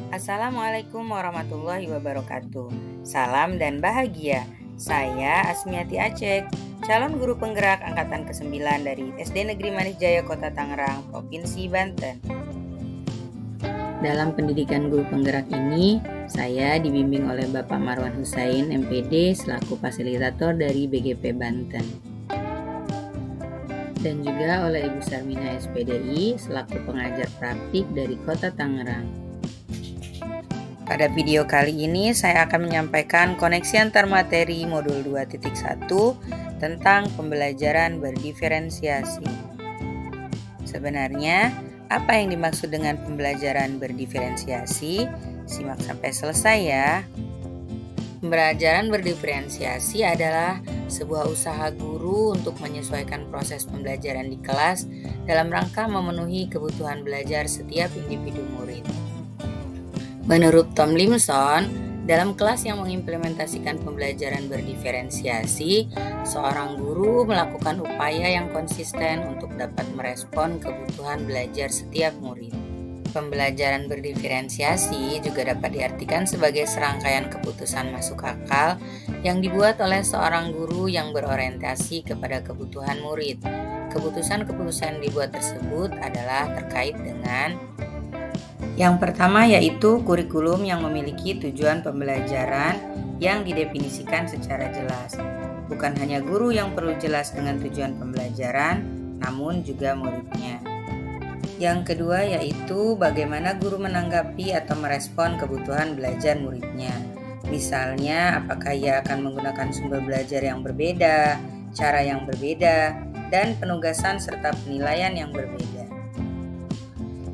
Assalamualaikum warahmatullahi wabarakatuh. Salam dan bahagia. Saya Asmiati Aceh, calon guru penggerak angkatan ke-9 dari SD Negeri Manis Jaya Kota Tangerang, Provinsi Banten. Dalam pendidikan guru penggerak ini, saya dibimbing oleh Bapak Marwan Husain, MPD, selaku fasilitator dari BGP Banten. Dan juga oleh Ibu Sarmina SPDI, selaku pengajar praktik dari Kota Tangerang. Pada video kali ini saya akan menyampaikan koneksi antar materi modul 2.1 tentang pembelajaran berdiferensiasi. Sebenarnya, apa yang dimaksud dengan pembelajaran berdiferensiasi? Simak sampai selesai ya. Pembelajaran berdiferensiasi adalah sebuah usaha guru untuk menyesuaikan proses pembelajaran di kelas dalam rangka memenuhi kebutuhan belajar setiap individu murid. Menurut Tomlinson, dalam kelas yang mengimplementasikan pembelajaran berdiferensiasi, seorang guru melakukan upaya yang konsisten untuk dapat merespon kebutuhan belajar setiap murid. Pembelajaran berdiferensiasi juga dapat diartikan sebagai serangkaian keputusan masuk akal yang dibuat oleh seorang guru yang berorientasi kepada kebutuhan murid. Keputusan-keputusan dibuat tersebut adalah terkait dengan yang pertama yaitu kurikulum yang memiliki tujuan pembelajaran yang didefinisikan secara jelas. Bukan hanya guru yang perlu jelas dengan tujuan pembelajaran, namun juga muridnya. Yang kedua yaitu bagaimana guru menanggapi atau merespon kebutuhan belajar muridnya. Misalnya, apakah ia akan menggunakan sumber belajar yang berbeda, cara yang berbeda, dan penugasan serta penilaian yang berbeda.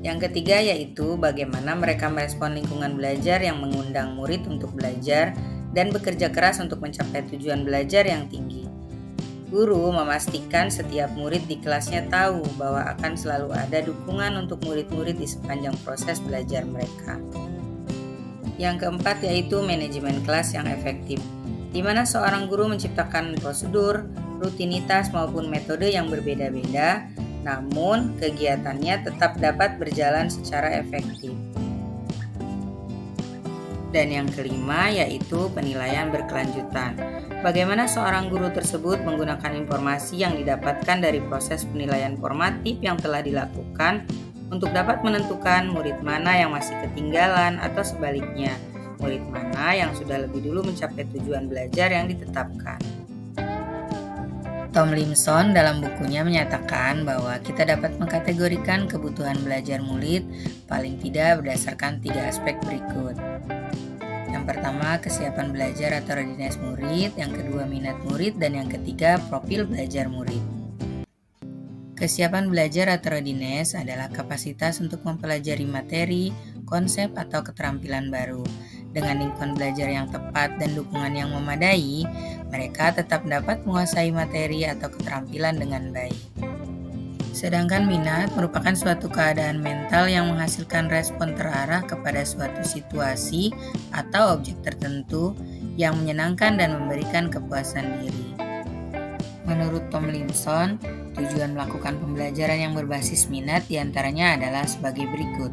Yang ketiga yaitu bagaimana mereka merespon lingkungan belajar yang mengundang murid untuk belajar dan bekerja keras untuk mencapai tujuan belajar yang tinggi. Guru memastikan setiap murid di kelasnya tahu bahwa akan selalu ada dukungan untuk murid-murid di sepanjang proses belajar mereka. Yang keempat yaitu manajemen kelas yang efektif, di mana seorang guru menciptakan prosedur, rutinitas maupun metode yang berbeda-beda, namun kegiatannya tetap dapat berjalan secara efektif. Dan yang kelima yaitu penilaian berkelanjutan. Bagaimana seorang guru tersebut menggunakan informasi yang didapatkan dari proses penilaian formatif yang telah dilakukan untuk dapat menentukan murid mana yang masih ketinggalan atau sebaliknya, murid mana yang sudah lebih dulu mencapai tujuan belajar yang ditetapkan. Tomlinson dalam bukunya menyatakan bahwa kita dapat mengkategorikan kebutuhan belajar murid paling tidak berdasarkan 3 aspek berikut. Yang pertama, kesiapan belajar atau readiness murid, yang kedua, minat murid, dan yang ketiga, profil belajar murid. Kesiapan belajar atau readiness adalah kapasitas untuk mempelajari materi, konsep, atau keterampilan baru. Dengan lingkungan belajar yang tepat dan dukungan yang memadai, mereka tetap dapat menguasai materi atau keterampilan dengan baik. Sedangkan minat merupakan suatu keadaan mental yang menghasilkan respon terarah kepada suatu situasi atau objek tertentu yang menyenangkan dan memberikan kepuasan diri. Menurut Tomlinson, tujuan melakukan pembelajaran yang berbasis minat diantaranya adalah sebagai berikut.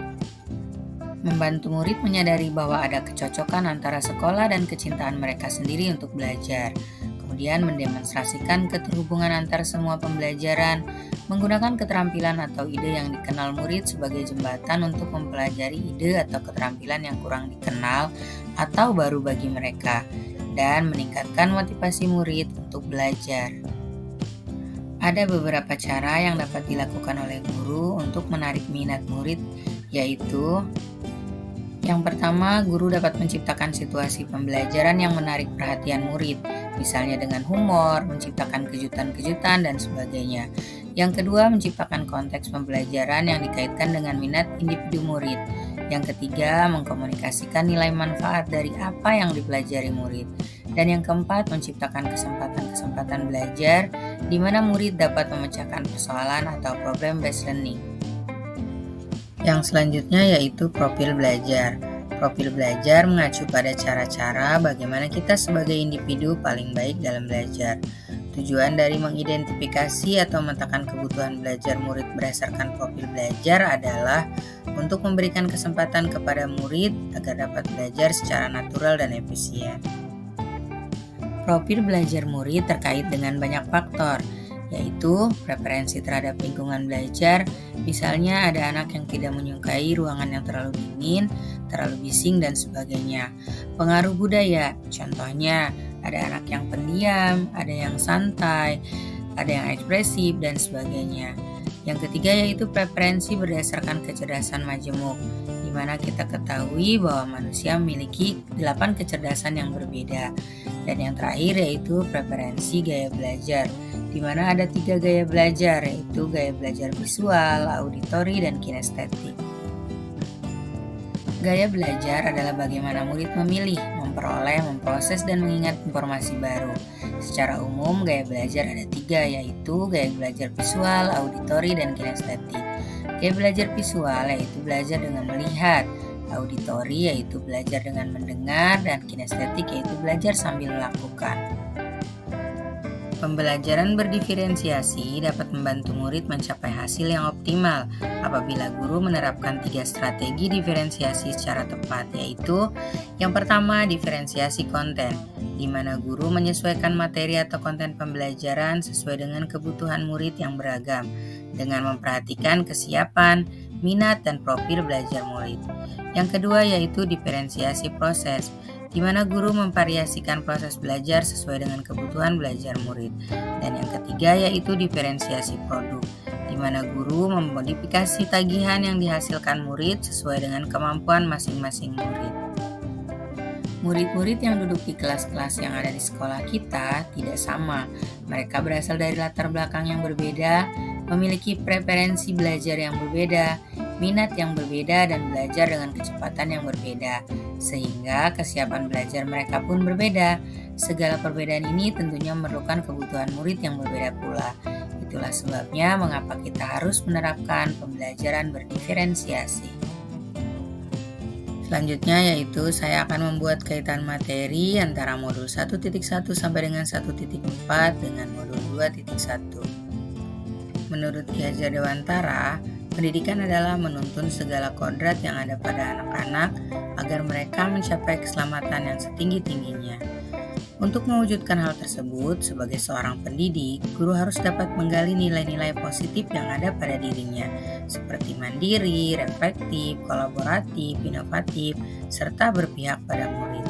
Membantu murid menyadari bahwa ada kecocokan antara sekolah dan kecintaan mereka sendiri untuk belajar. Kemudian mendemonstrasikan keterhubungan antar semua pembelajaran, menggunakan keterampilan atau ide yang dikenal murid sebagai jembatan untuk mempelajari ide atau keterampilan yang kurang dikenal atau baru bagi mereka, dan meningkatkan motivasi murid untuk belajar. Ada beberapa cara yang dapat dilakukan oleh guru untuk menarik minat murid, yaitu yang pertama, guru dapat menciptakan situasi pembelajaran yang menarik perhatian murid, misalnya dengan humor, menciptakan kejutan-kejutan, dan sebagainya. Yang kedua, menciptakan konteks pembelajaran yang dikaitkan dengan minat individu murid. Yang ketiga, mengkomunikasikan nilai manfaat dari apa yang dipelajari murid. Dan yang keempat, menciptakan kesempatan-kesempatan belajar di mana murid dapat memecahkan persoalan atau problem-based learning. Yang selanjutnya yaitu profil belajar. Profil belajar mengacu pada cara-cara bagaimana kita sebagai individu paling baik dalam belajar. Tujuan dari mengidentifikasi atau memetakan kebutuhan belajar murid berdasarkan profil belajar adalah untuk memberikan kesempatan kepada murid agar dapat belajar secara natural dan efisien. Profil belajar murid terkait dengan banyak faktor, yaitu preferensi terhadap lingkungan belajar. Misalnya ada anak yang tidak menyukai ruangan yang terlalu dingin, terlalu bising, dan sebagainya. Pengaruh budaya, contohnya ada anak yang pendiam, ada yang santai, ada yang ekspresif, dan sebagainya. Yang ketiga yaitu preferensi berdasarkan kecerdasan majemuk, di mana kita ketahui bahwa manusia memiliki 8 kecerdasan yang berbeda. Dan yang terakhir yaitu preferensi gaya belajar, di mana ada 3 gaya belajar, yaitu gaya belajar visual, auditori, dan kinestetik. Gaya belajar adalah bagaimana murid memilih, memperoleh, memproses, dan mengingat informasi baru. Secara umum, gaya belajar ada 3, yaitu gaya belajar visual, auditori, dan kinestetik. Gaya belajar visual yaitu belajar dengan melihat, auditori yaitu belajar dengan mendengar, dan kinestetik yaitu belajar sambil melakukan. Pembelajaran berdiferensiasi dapat membantu murid mencapai hasil yang optimal apabila guru menerapkan 3 strategi diferensiasi secara tepat, yaitu yang pertama, diferensiasi konten, di mana guru menyesuaikan materi atau konten pembelajaran sesuai dengan kebutuhan murid yang beragam, dengan memperhatikan kesiapan, minat, dan profil belajar murid. Yang kedua yaitu diferensiasi proses, di mana guru memvariasikan proses belajar sesuai dengan kebutuhan belajar murid. Dan yang ketiga yaitu diferensiasi produk, di mana guru memodifikasi tagihan yang dihasilkan murid sesuai dengan kemampuan masing-masing murid. Murid-murid yang duduk di kelas-kelas yang ada di sekolah kita tidak sama. Mereka berasal dari latar belakang yang berbeda, memiliki preferensi belajar yang berbeda, minat yang berbeda, dan belajar dengan kecepatan yang berbeda, sehingga kesiapan belajar mereka pun berbeda. Segala perbedaan ini tentunya memerlukan kebutuhan murid yang berbeda pula. Itulah sebabnya mengapa kita harus menerapkan pembelajaran berdiferensiasi. Selanjutnya yaitu saya akan membuat kaitan materi antara modul 1.1 sampai dengan 1.4 dengan modul 2.1. Menurut Ki Hajar Dewantara, pendidikan adalah menuntun segala kodrat yang ada pada anak-anak agar mereka mencapai keselamatan yang setinggi-tingginya. Untuk mewujudkan hal tersebut, sebagai seorang pendidik, guru harus dapat menggali nilai-nilai positif yang ada pada dirinya, seperti mandiri, reflektif, kolaboratif, inovatif, serta berpihak pada murid.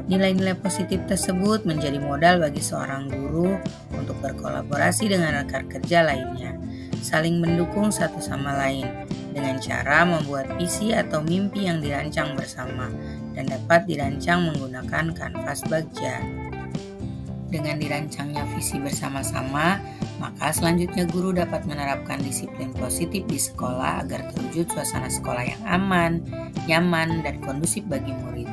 Nilai-nilai positif tersebut menjadi modal bagi seorang guru untuk berkolaborasi dengan rekan kerja lainnya, saling mendukung satu sama lain, dengan cara membuat visi atau mimpi yang dirancang bersama dan dapat dirancang menggunakan kanvas bagja. Dengan dirancangnya visi bersama-sama, maka selanjutnya guru dapat menerapkan disiplin positif di sekolah agar terwujud suasana sekolah yang aman, nyaman, dan kondusif bagi murid.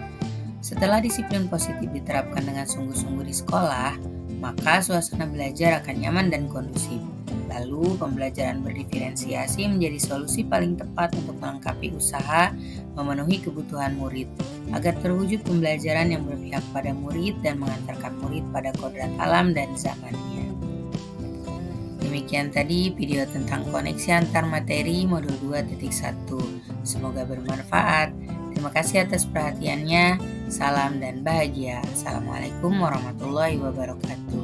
Setelah disiplin positif diterapkan dengan sungguh-sungguh di sekolah, maka suasana belajar akan nyaman dan kondusif. Lalu, pembelajaran berdiferensiasi menjadi solusi paling tepat untuk melengkapi usaha memenuhi kebutuhan murid, agar terwujud pembelajaran yang berpihak pada murid dan mengantarkan murid pada kodrat alam dan zamannya. Demikian tadi video tentang koneksi antar materi modul 2.1. Semoga bermanfaat. Terima kasih atas perhatiannya. Salam dan bahagia. Assalamualaikum warahmatullahi wabarakatuh.